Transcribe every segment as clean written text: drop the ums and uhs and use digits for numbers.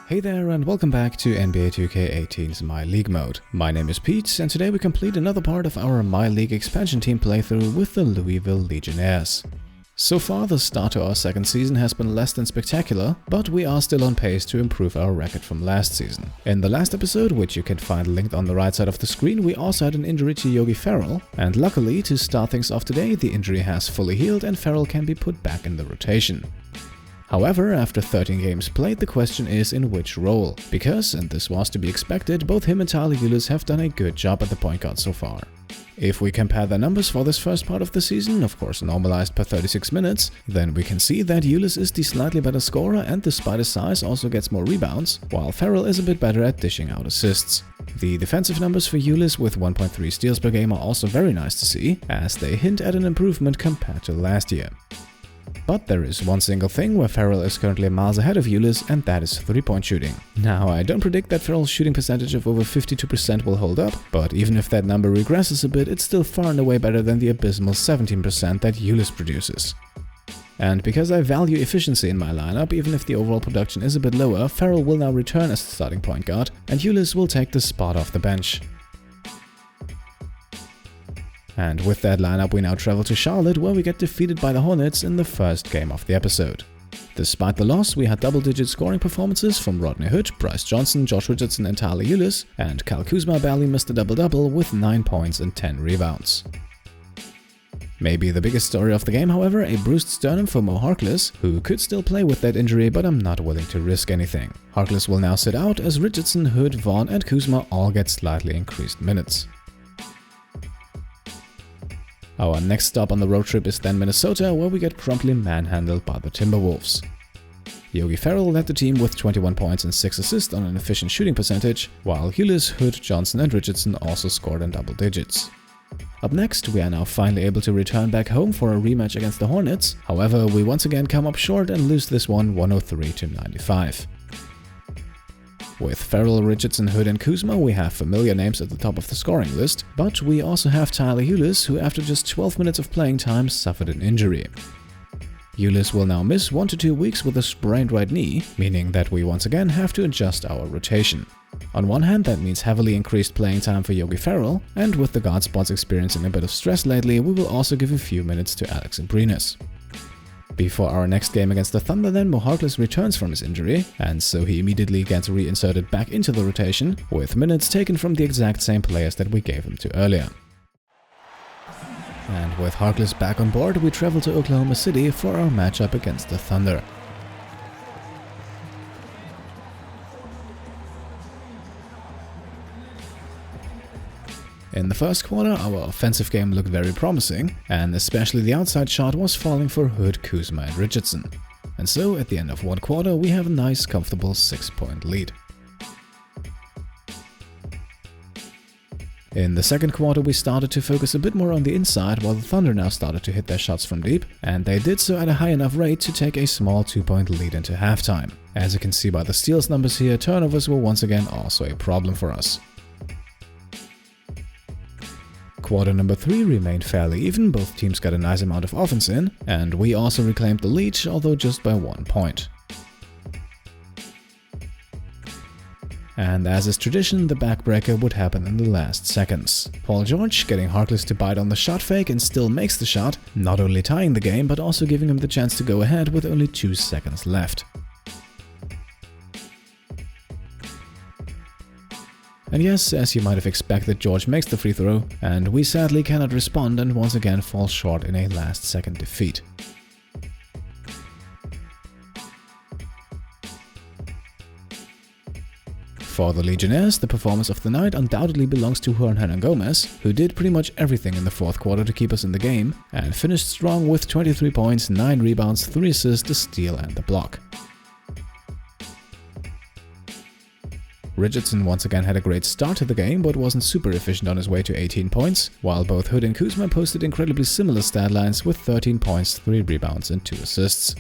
Hey there and welcome back to NBA 2K18's My League mode. My name is Pete and today we complete another part of our My League expansion team playthrough with the Louisville Legionnaires. So far the start to our second season has been less than spectacular, but we are still on pace to improve our record from last season. In the last episode, which you can find linked on the right side of the screen, we also had an injury to Yogi Ferrell, and luckily to start things off today the injury has fully healed and Ferrell can be put back in the rotation. However, after 13 games played, the question is in which role, because, and this was to be expected, both him and Ulis have done a good job at the point guard so far. If we compare their numbers for this first part of the season, of course normalized per 36 minutes, then we can see that Ulis is the slightly better scorer and despite his size also gets more rebounds, while Ferrell is a bit better at dishing out assists. The defensive numbers for Ulis with 1.3 steals per game are also very nice to see, as they hint at an improvement compared to last year. But there is one single thing where Ferrell is currently miles ahead of Ulis, and that is 3-point shooting. Now, I don't predict that Ferrell's shooting percentage of over 52% will hold up, but even if that number regresses a bit, it's still far and away better than the abysmal 17% that Ulis produces. And because I value efficiency in my lineup, even if the overall production is a bit lower, Ferrell will now return as the starting point guard, and Ulis will take the spot off the bench. And with that lineup we now travel to Charlotte, where we get defeated by the Hornets in the first game of the episode. Despite the loss, we had double-digit scoring performances from Rodney Hood, Bryce Johnson, Josh Richardson and Tyler Ulis, and Kyle Kuzma barely missed a double-double with 9 points and 10 rebounds. Maybe the biggest story of the game, however, a bruised sternum for Mo Harkless, who could still play with that injury, but I'm not willing to risk anything. Harkless will now sit out as Richardson, Hood, Vaughn and Kuzma all get slightly increased minutes. Our next stop on the road trip is then Minnesota, where we get promptly manhandled by the Timberwolves. Yogi Ferrell led the team with 21 points and 6 assists on an efficient shooting percentage, while Ulis, Hood, Johnson and Richardson also scored in double digits. Up next, we are now finally able to return back home for a rematch against the Hornets, however we once again come up short and lose this one 103-95. With Ferrell, Richardson, Hood and Kuzma we have familiar names at the top of the scoring list, but we also have Tyler Ulis, who after just 12 minutes of playing time suffered an injury. Ulis will now miss 1 to 2 weeks with a sprained right knee, meaning that we once again have to adjust our rotation. On one hand that means heavily increased playing time for Yogi Ferrell, and with the guard spots experiencing a bit of stress lately we will also give a few minutes to Alex Abrinas. Before our next game against the Thunder then, Mo Harkless returns from his injury, and so he immediately gets reinserted back into the rotation, with minutes taken from the exact same players that we gave him to earlier. And with Harkless back on board, we travel to Oklahoma City for our matchup against the Thunder. In the first quarter, our offensive game looked very promising, and especially the outside shot was falling for Hood, Kuzma and Richardson. And so, at the end of one quarter, we have a nice, comfortable 6-point lead. In the second quarter, we started to focus a bit more on the inside, while the Thunder now started to hit their shots from deep, and they did so at a high enough rate to take a small 2-point lead into halftime. As you can see by the steals numbers here, turnovers were once again also a problem for us. Quarter number 3 remained fairly even, both teams got a nice amount of offense in, and we also reclaimed the lead, although just by 1 point. And as is tradition, the backbreaker would happen in the last seconds. Paul George getting Harkless to bite on the shot fake and still makes the shot, not only tying the game but also giving him the chance to go ahead with only 2 seconds left. And yes, as you might have expected, George makes the free throw, and we sadly cannot respond and once again fall short in a last-second defeat. For the Legionnaires, the performance of the night undoubtedly belongs to Juan Hernangomez, who did pretty much everything in the fourth quarter to keep us in the game, and finished strong with 23 points, 9 rebounds, 3 assists, a steal and a block. Richardson once again had a great start to the game, but wasn't super efficient on his way to 18 points, while both Hood and Kuzma posted incredibly similar stat lines with 13 points, 3 rebounds and 2 assists.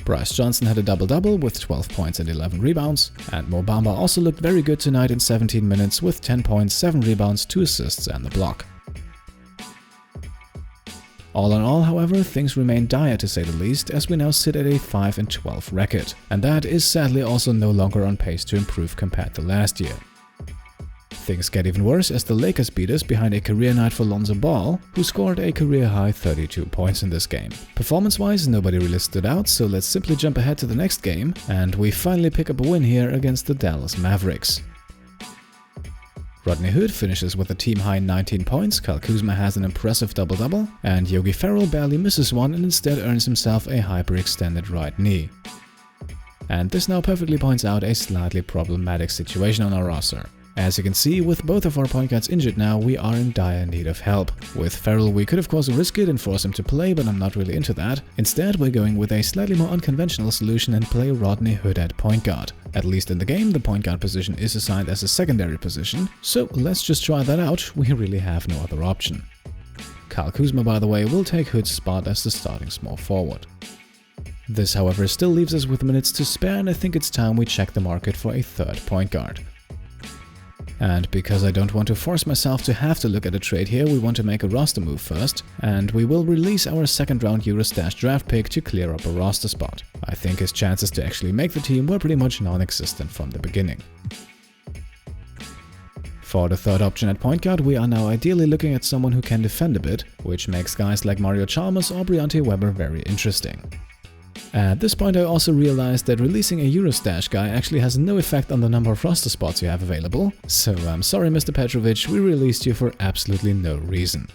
Bryce Johnson had a double-double with 12 points and 11 rebounds, and Mo Bamba also looked very good tonight in 17 minutes with 10 points, 7 rebounds, 2 assists and the block. All in all, however, things remain dire to say the least, as we now sit at a 5-12 record, and that is sadly also no longer on pace to improve compared to last year. Things get even worse as the Lakers beat us behind a career night for Lonzo Ball, who scored a career-high 32 points in this game. Performance-wise, nobody really stood out, so let's simply jump ahead to the next game, and we finally pick up a win here against the Dallas Mavericks. Rodney Hood finishes with a team-high 19 points, Kyle Kuzma has an impressive double-double, and Yogi Ferrell barely misses one and instead earns himself a hyperextended right knee. And this now perfectly points out a slightly problematic situation on our roster. As you can see, with both of our point guards injured now, we are in dire need of help. With Ferrell, we could of course risk it and force him to play, but I'm not really into that. Instead, we're going with a slightly more unconventional solution and play Rodney Hood at point guard. At least in the game, the point guard position is assigned as a secondary position, so let's just try that out, we really have no other option. Kyle Kuzma, by the way, will take Hood's spot as the starting small forward. This, however, still leaves us with minutes to spare, and I think it's time we check the market for a third point guard. And because I don't want to force myself to have to look at a trade here, we want to make a roster move first, and we will release our second-round Eurostash draft pick to clear up a roster spot. I think his chances to actually make the team were pretty much non-existent from the beginning. For the third option at point guard, we are now ideally looking at someone who can defend a bit, which makes guys like Mario Chalmers or Briante Weber very interesting. At this point, I also realized that releasing a Eurostash guy actually has no effect on the number of roster spots you have available, so I'm sorry Mr. Petrovic, we released you for absolutely no reason.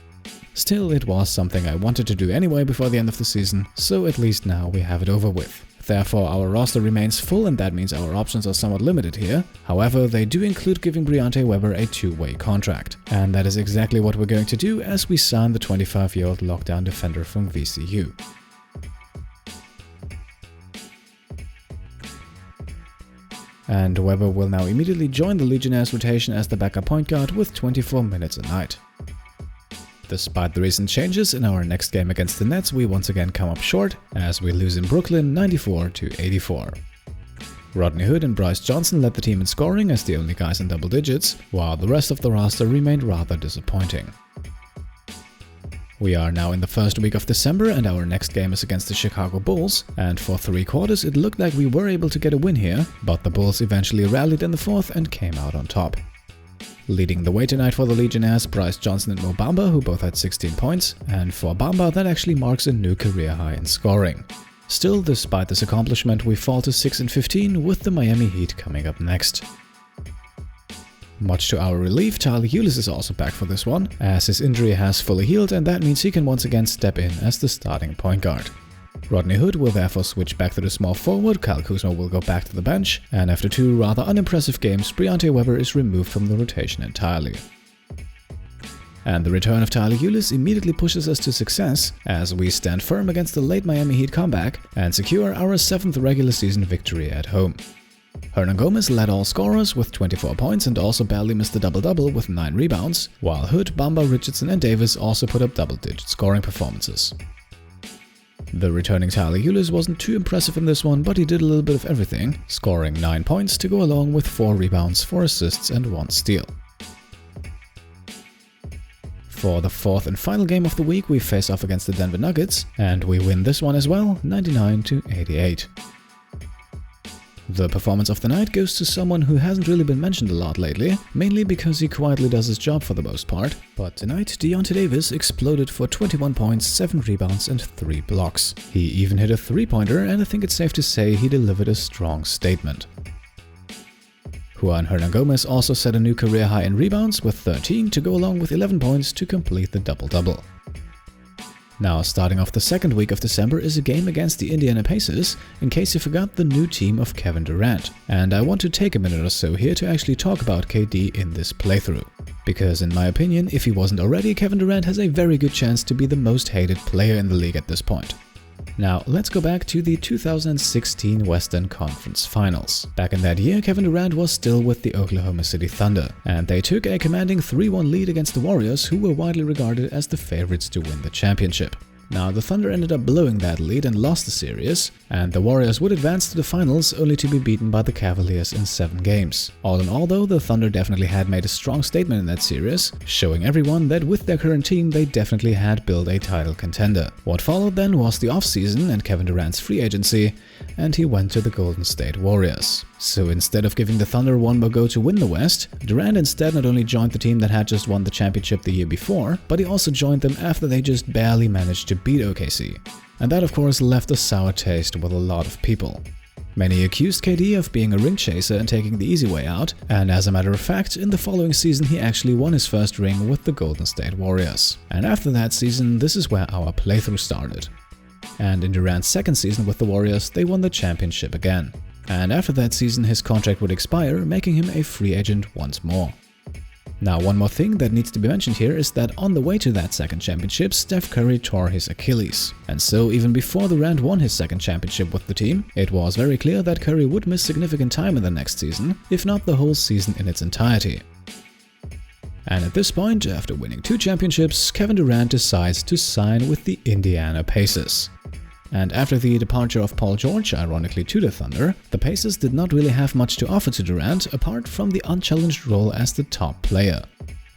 Still, it was something I wanted to do anyway before the end of the season, so at least now we have it over with. Therefore, our roster remains full and that means our options are somewhat limited here. However, they do include giving Briante Weber a two-way contract. And that is exactly what we're going to do as we sign the 25-year-old lockdown defender from VCU. And Weber will now immediately join the Legionnaires rotation as the backup point guard with 24 minutes a night. Despite the recent changes, in our next game against the Nets we once again come up short, as we lose in Brooklyn 94-84. Rodney Hood and Bryce Johnson led the team in scoring as the only guys in double digits, while the rest of the roster remained rather disappointing. We are now in the first week of December and our next game is against the Chicago Bulls, and for 3 quarters it looked like we were able to get a win here, but the Bulls eventually rallied in the fourth and came out on top. Leading the way tonight for the Legionnaires, Bryce Johnson and Mo Bamba, who both had 16 points, and for Bamba that actually marks a new career high in scoring. Still, despite this accomplishment, we fall to 6-15 with the Miami Heat coming up next. Much to our relief, Ulis is also back for this one, as his injury has fully healed and that means he can once again step in as the starting point guard. Rodney Hood will therefore switch back to the small forward, Kyle Kuzma will go back to the bench, and after 2 rather unimpressive games, Briante Weber is removed from the rotation entirely. And the return of Ulis immediately pushes us to success, as we stand firm against the late Miami Heat comeback and secure our 7th regular season victory at home. Hernangomez led all scorers with 24 points and also barely missed a double-double with 9 rebounds, while Hood, Bamba, Richardson and Davis also put up double-digit scoring performances. The returning Ulis wasn't too impressive in this one, but he did a little bit of everything, scoring 9 points to go along with 4 rebounds, 4 assists and 1 steal. For the 4th and final game of the week, we face off against the Denver Nuggets, and we win this one as well, 99-88. The performance of the night goes to someone who hasn't really been mentioned a lot lately, mainly because he quietly does his job for the most part, but tonight Briante Davis exploded for 21 points, 7 rebounds and 3 blocks. He even hit a 3-pointer and I think it's safe to say he delivered a strong statement. Juan Hernangomez also set a new career high in rebounds with 13 to go along with 11 points to complete the double-double. Now, starting off the 2nd week of December is a game against the Indiana Pacers, in case you forgot, the new team of Kevin Durant. And I want to take a minute or so here to actually talk about KD in this playthrough. Because in my opinion, if he wasn't already, Kevin Durant has a very good chance to be the most hated player in the league at this point. Now, let's go back to the 2016 Western Conference Finals. Back in that year, Kevin Durant was still with the Oklahoma City Thunder, and they took a commanding 3-1 lead against the Warriors, who were widely regarded as the favorites to win the championship. Now, the Thunder ended up blowing that lead and lost the series, and the Warriors would advance to the finals only to be beaten by the Cavaliers in 7 games. All in all though, the Thunder definitely had made a strong statement in that series, showing everyone that with their current team they definitely had built a title contender. What followed then was the offseason and Kevin Durant's free agency, and he went to the Golden State Warriors. So instead of giving the Thunder one more go to win the West, Durant instead not only joined the team that had just won the championship the year before, but he also joined them after they just barely managed to beat OKC. And that of course left a sour taste with a lot of people. Many accused KD of being a ring chaser and taking the easy way out, and as a matter of fact, in the following season he actually won his first ring with the Golden State Warriors. And after that season, this is where our playthrough started. And in Durant's second season with the Warriors, they won the championship again. And after that season his contract would expire, making him a free agent once more. Now, one more thing that needs to be mentioned here is that on the way to that second championship, Steph Curry tore his Achilles. And so even before Durant won his second championship with the team, it was very clear that Curry would miss significant time in the next season, if not the whole season in its entirety. And at this point, after winning 2 championships, Kevin Durant decides to sign with the Indiana Pacers. And after the departure of Paul George, ironically to the Thunder, the Pacers did not really have much to offer to Durant apart from the unchallenged role as the top player.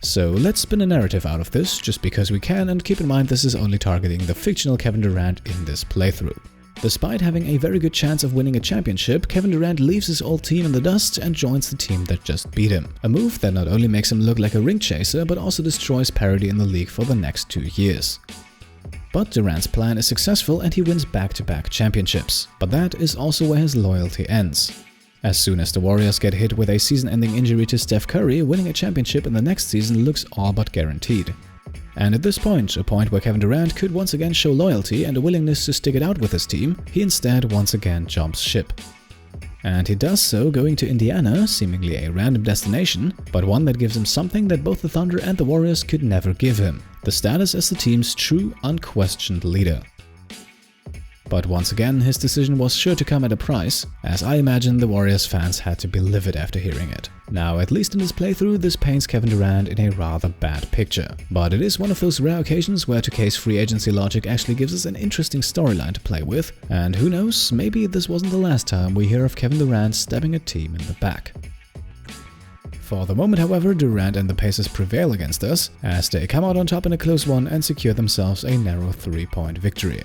So let's spin a narrative out of this just because we can, and keep in mind this is only targeting the fictional Kevin Durant in this playthrough. Despite having a very good chance of winning a championship, Kevin Durant leaves his old team in the dust and joins the team that just beat him. A move that not only makes him look like a ring chaser, but also destroys parity in the league for the next 2 years. But Durant's plan is successful and he wins back-to-back championships. But that is also where his loyalty ends. As soon as the Warriors get hit with a season-ending injury to Steph Curry, winning a championship in the next season looks all but guaranteed. And at this point, a point where Kevin Durant could once again show loyalty and a willingness to stick it out with his team, he instead once again jumps ship. And he does so going to Indiana, seemingly a random destination, but one that gives him something that both the Thunder and the Warriors could never give him: the status as the team's true, unquestioned leader. But once again, his decision was sure to come at a price, as I imagine the Warriors fans had to be livid after hearing it. Now, at least in this playthrough, this paints Kevin Durant in a rather bad picture. But it is one of those rare occasions where 2K's free agency logic actually gives us an interesting storyline to play with, and who knows, maybe this wasn't the last time we hear of Kevin Durant stabbing a team in the back. For the moment, however, Durant and the Pacers prevail against us, as they come out on top in a close one and secure themselves a narrow 3-point victory.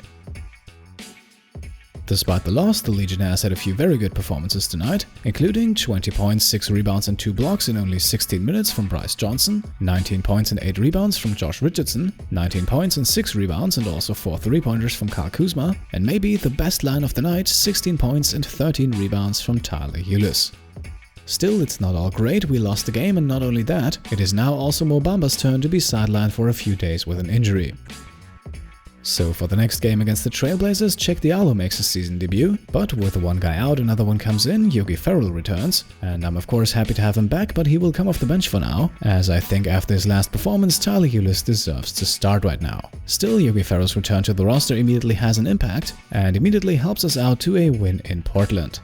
Despite the loss, the Legionnaires had a few very good performances tonight, including 20 points, 6 rebounds and 2 blocks in only 16 minutes from Bryce Johnson, 19 points and 8 rebounds from Josh Richardson, 19 points and 6 rebounds and also 4 3-pointers from Kyle Kuzma, and maybe the best line of the night, 16 points and 13 rebounds from Tyler Ulis. Still, it's not all great, we lost the game, and not only that, it is now also Mo Bamba's turn to be sidelined for a few days with an injury. So for the next game against the Trailblazers, Cheick Diallo makes his season debut, but with one guy out, another one comes in, Yogi Ferrell returns, and I'm of course happy to have him back, but he will come off the bench for now, as I think after his last performance, Tyler Ulis deserves to start right now. Still, Yogi Ferrell's return to the roster immediately has an impact, and immediately helps us out to a win in Portland.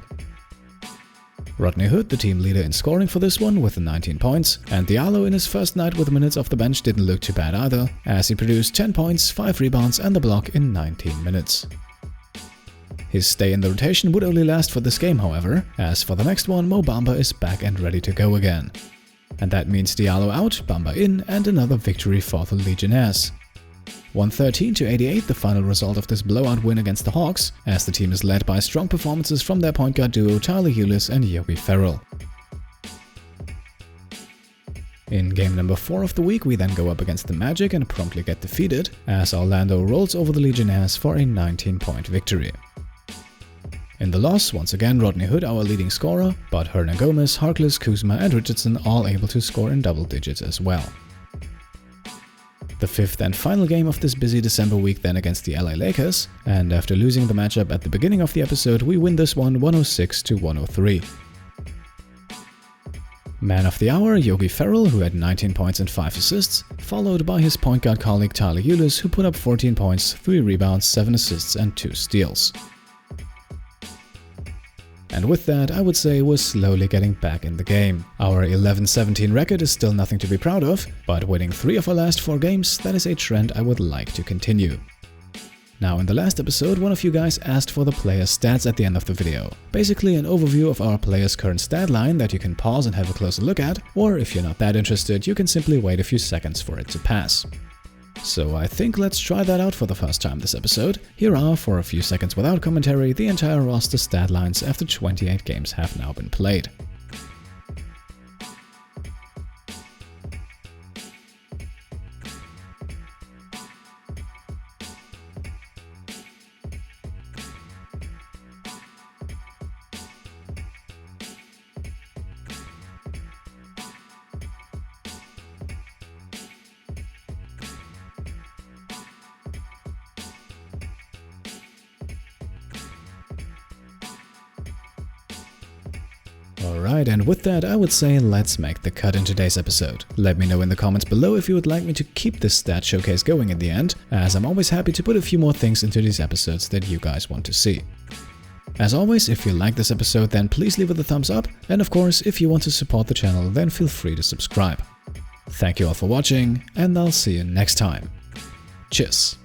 Rodney Hood, the team leader in scoring for this one with 19 points, and Diallo in his first night with minutes off the bench didn't look too bad either, as he produced 10 points, 5 rebounds and the block in 19 minutes. His stay in the rotation would only last for this game, however, as for the next one Mo Bamba is back and ready to go again. And that means Diallo out, Bamba in, and another victory for the Legionnaires. 113-88 the final result of this blowout win against the Hawks, as the team is led by strong performances from their point guard duo Tyler Ulis and Yogi Ferrell. In game number 4 of the week, we then go up against the Magic and promptly get defeated, as Orlando rolls over the Legionnaires for a 19-point victory. In the loss, once again Rodney Hood our leading scorer, but Hernangomez, Harkless, Kuzma and Richardson all able to score in double digits as well. The 5th and final game of this busy December week then against the LA Lakers, and after losing the matchup at the beginning of the episode, we win this one 106-103. Man of the hour, Yogi Ferrell, who had 19 points and 5 assists, followed by his point guard colleague Tyler Ulis, who put up 14 points, 3 rebounds, 7 assists and 2 steals. And with that, I would say we're slowly getting back in the game. Our 11-17 record is still nothing to be proud of, but winning 3 of our last 4 games, that is a trend I would like to continue. Now, in the last episode, one of you guys asked for the player's stats at the end of the video. Basically an overview of our player's current stat line that you can pause and have a closer look at, or if you're not that interested, you can simply wait a few seconds for it to pass. So I think let's try that out for the first time this episode. Here are, for a few seconds without commentary, the entire roster stat lines after 28 games have now been played. Alright, and with that I would say let's make the cut in today's episode. Let me know in the comments below if you would like me to keep this stat showcase going in the end, as I'm always happy to put a few more things into these episodes that you guys want to see. As always, if you like this episode then please leave it a thumbs up, and of course if you want to support the channel then feel free to subscribe. Thank you all for watching, and I'll see you next time. Cheers!